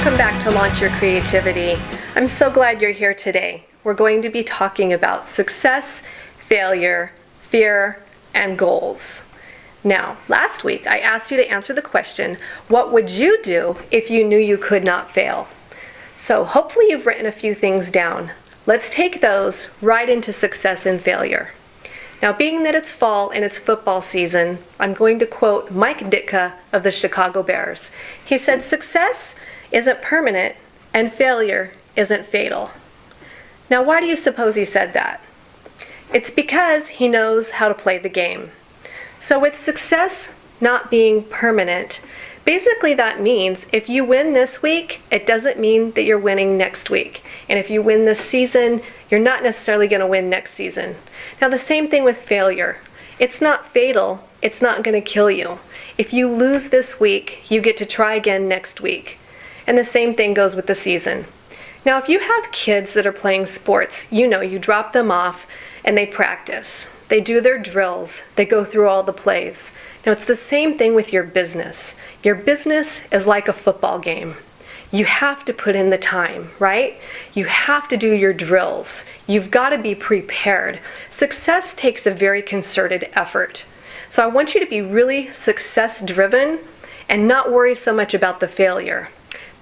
Welcome back to Launch Your Creativity. I'm so glad you're here today. We're going to be talking about success, failure, fear, and goals. Now, last week I asked you to answer the question, what would you do if you knew you could not fail? So hopefully you've written a few things down. Let's take those right into success and failure. Now, being that it's fall and it's football season, I'm going to quote Mike Ditka of the Chicago Bears. He said, "Success isn't permanent and failure isn't fatal." Now, why do you suppose he said that? It's because he knows how to play the game. So with success not being permanent, basically that means if you win this week, it doesn't mean that you're winning next week. And if you win this season, you're not necessarily going to win next season. Now, the same thing with failure. It's not fatal. It's not going to kill you. If you lose this week, you get to try again next week. And the same thing goes with the season. Now, if you have kids that are playing sports, you drop them off and they practice. They do their drills. They go through all the plays. Now, it's the same thing with your business. Your business is like a football game. You have to put in the time, right? You have to do your drills. You've got to be prepared. Success takes a very concerted effort. So I want you to be really success-driven and not worry so much about the failure.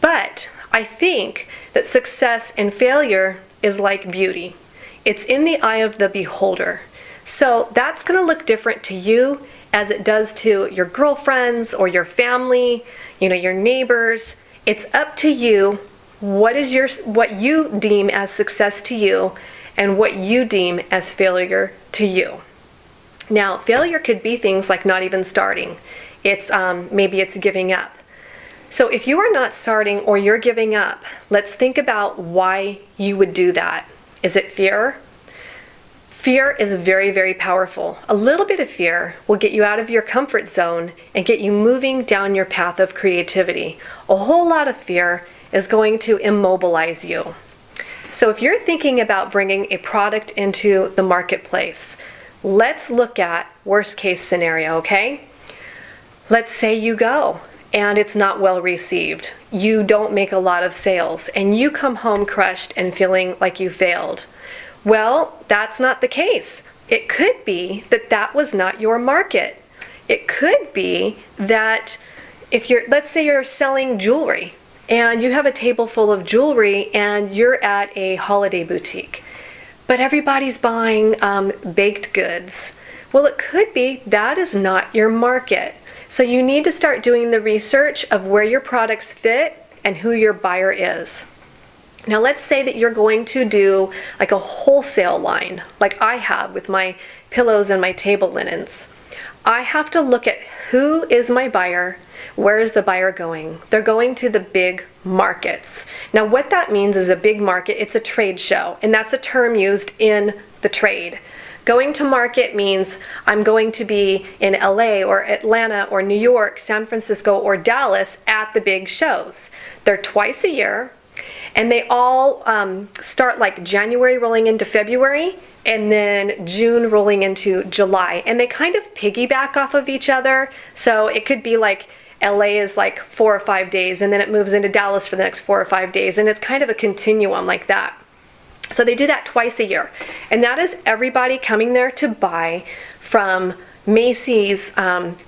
But I think that success and failure is like beauty. It's in the eye of the beholder. So that's going to look different to you as it does to your girlfriends or your family, your neighbors. It's up to you what you deem as success to you and what you deem as failure to you. Now, failure could be things like not even starting. Maybe it's giving up. So if you are not starting or you're giving up, let's think about why you would do that. Is it fear? Fear is very, very powerful. A little bit of fear will get you out of your comfort zone and get you moving down your path of creativity. A whole lot of fear is going to immobilize you. So if you're thinking about bringing a product into the marketplace, let's look at worst case scenario, okay? Let's say you go and it's not well received. You don't make a lot of sales and you come home crushed and feeling like you failed. Well, that's not the case. It could be that was not your market. It could be that let's say you're selling jewelry and you have a table full of jewelry and you're at a holiday boutique, but everybody's buying baked goods. Well, it could be that is not your market. So you need to start doing the research of where your products fit and who your buyer is. Now, let's say that you're going to do like a wholesale line, like I have with my pillows and my table linens. I have to look at who is my buyer, where is the buyer going? They're going to the big markets. Now, what that means is a big market, it's a trade show, and that's a term used in the trade. Going to market means I'm going to be in LA or Atlanta or New York, San Francisco or Dallas at the big shows. They're twice a year. And they all start like January rolling into February and then June rolling into July. And they kind of piggyback off of each other. So it could be like LA is like 4 or 5 days and then it moves into Dallas for the next 4 or 5 days. And it's kind of a continuum like that. So they do that twice a year. And that is everybody coming there to buy, from Macy's,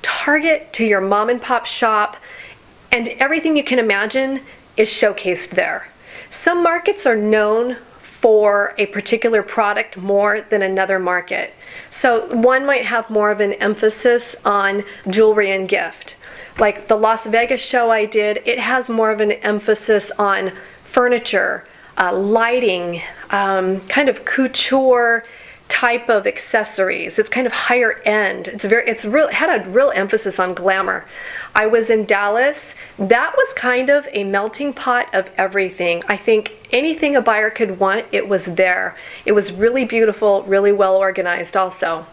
Target to your mom and pop shop. And everything you can imagine is showcased there. Some markets are known for a particular product more than another market. So one might have more of an emphasis on jewelry and gift. Like the Las Vegas show I did, it has more of an emphasis on furniture, lighting, kind of couture type of accessories. It's kind of higher end. It had a real emphasis on glamour. I was in Dallas. That was kind of a melting pot of everything. I think anything a buyer could want, it was there. It was really beautiful, really well organized also.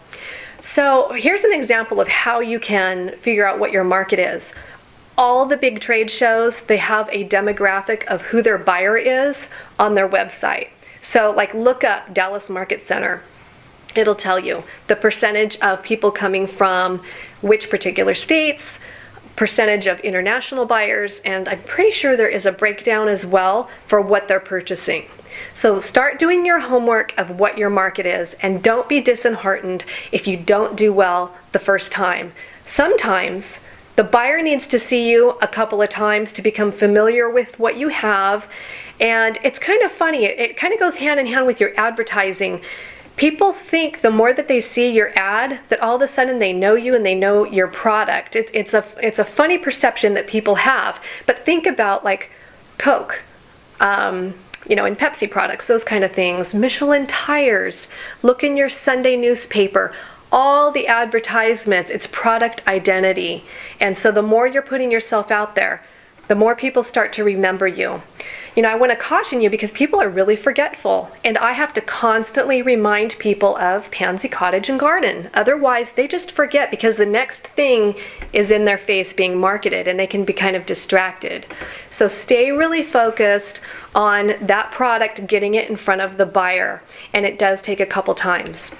So here's an example of how you can figure out what your market is. All the big trade shows, they have a demographic of who their buyer is on their website. So like look up Dallas Market Center. It'll tell you the percentage of people coming from which particular states, percentage of international buyers, and I'm pretty sure there is a breakdown as well for what they're purchasing. So start doing your homework of what your market is, and don't be disheartened if you don't do well the first time. Sometimes the buyer needs to see you a couple of times to become familiar with what you have, and it's kind of funny. It kind of goes hand in hand with your advertising. People think the more that they see your ad, that all of a sudden they know you and they know your product. It's a funny perception that people have. But think about like Coke, and Pepsi products, those kind of things. Michelin tires. Look in your Sunday newspaper. All the advertisements, it's product identity. And so the more you're putting yourself out there, the more people start to remember you. I want to caution you because people are really forgetful, and I have to constantly remind people of Pansy Cottage and Garden. Otherwise, they just forget because the next thing is in their face being marketed, and they can be kind of distracted. So stay really focused on that product, getting it in front of the buyer, and it does take a couple times.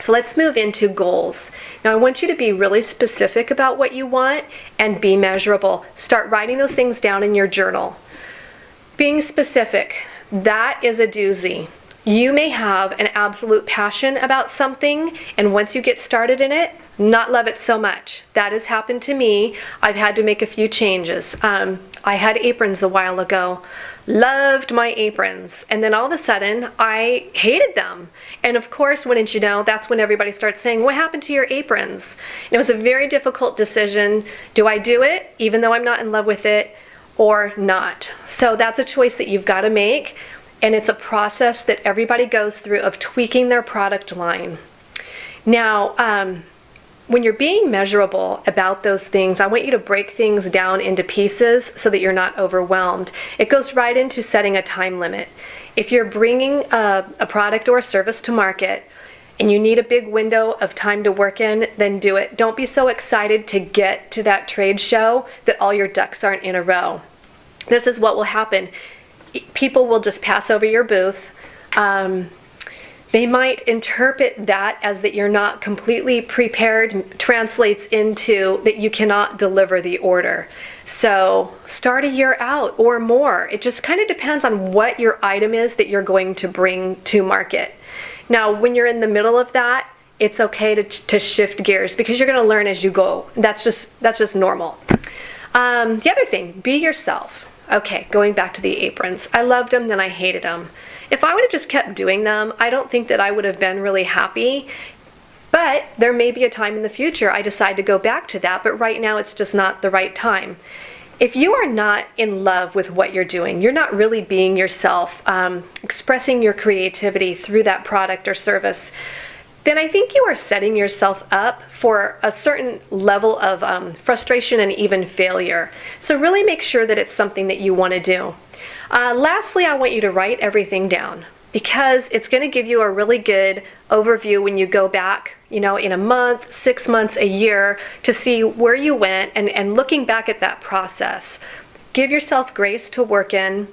So let's move into goals. Now I want you to be really specific about what you want and be measurable. Start writing those things down in your journal. Being specific, that is a doozy. You may have an absolute passion about something, and once you get started in it, not love it so much. That has happened to me. I've had to make a few changes. I had aprons a while ago. Loved my aprons, and then all of a sudden I hated them. And of course, wouldn't you know, that's when everybody starts saying, what happened to your aprons? And it was a very difficult decision. Do I do it even though I'm not in love with it, or not? So that's a choice that you've got to make, and it's a process that everybody goes through of tweaking their product line. Now, when you're being measurable about those things, I want you to break things down into pieces so that you're not overwhelmed. It goes right into setting a time limit. If you're bringing a product or a service to market and you need a big window of time to work in, then do it. Don't be so excited to get to that trade show that all your ducks aren't in a row. This is what will happen. People will just pass over your booth. They might interpret that as that you're not completely prepared, translates into that you cannot deliver the order. So start a year out or more. It just kind of depends on what your item is that you're going to bring to market. Now, when you're in the middle of that, it's okay to shift gears because you're going to learn as you go. That's just normal. The other thing, be yourself. Okay, going back to the aprons. I loved them, then I hated them. If I would have just kept doing them, I don't think that I would have been really happy. But there may be a time in the future I decide to go back to that, but right now it's just not the right time. If you are not in love with what you're doing, you're not really being yourself, expressing your creativity through that product or service, then I think you are setting yourself up for a certain level of frustration and even failure. So really make sure that it's something that you want to do. Lastly, I want you to write everything down, because it's going to give you a really good overview when you go back, in a month, 6 months, a year, to see where you went and looking back at that process. Give yourself grace to work in.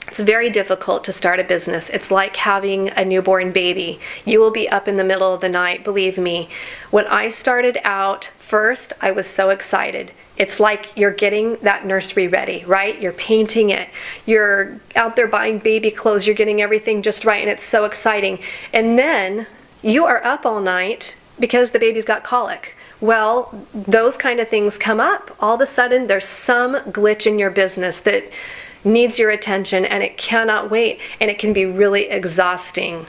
It's very difficult to start a business. It's like having a newborn baby. You will be up in the middle of the night, believe me. When I started out, first, I was so excited. It's like you're getting that nursery ready, right? You're painting it. You're out there buying baby clothes. You're getting everything just right, and it's so exciting. And then you are up all night because the baby's got colic. Well, those kind of things come up. All of a sudden, there's some glitch in your business that needs your attention, and it cannot wait, and it can be really exhausting.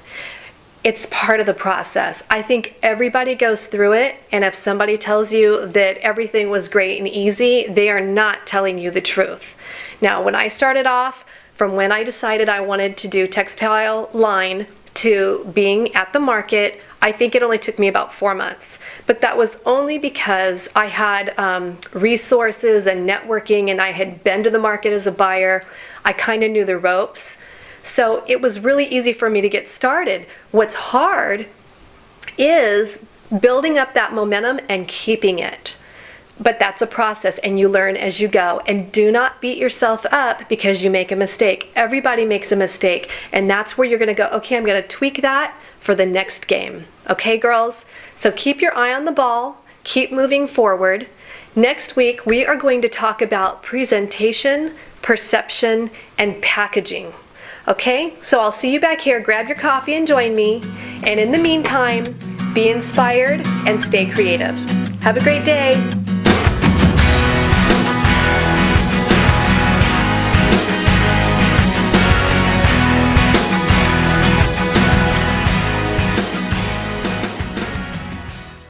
It's part of the process. I think everybody goes through it, and if somebody tells you that everything was great and easy, they are not telling you the truth. Now, when I started off, from when I decided I wanted to do textile line to being at the market, I think it only took me about 4 months. But that was only because I had resources and networking, and I had been to the market as a buyer. I kind of knew the ropes. So it was really easy for me to get started. What's hard is building up that momentum and keeping it. But that's a process, and you learn as you go. And do not beat yourself up because you make a mistake. Everybody makes a mistake, and that's where you're going to go, okay, I'm going to tweak that for the next game. Okay, girls? So keep your eye on the ball. keep moving forward. Next week, we are going to talk about presentation, perception, and packaging. Okay, so I'll see you back here. Grab your coffee and join me. And in the meantime, be inspired and stay creative. Have a great day.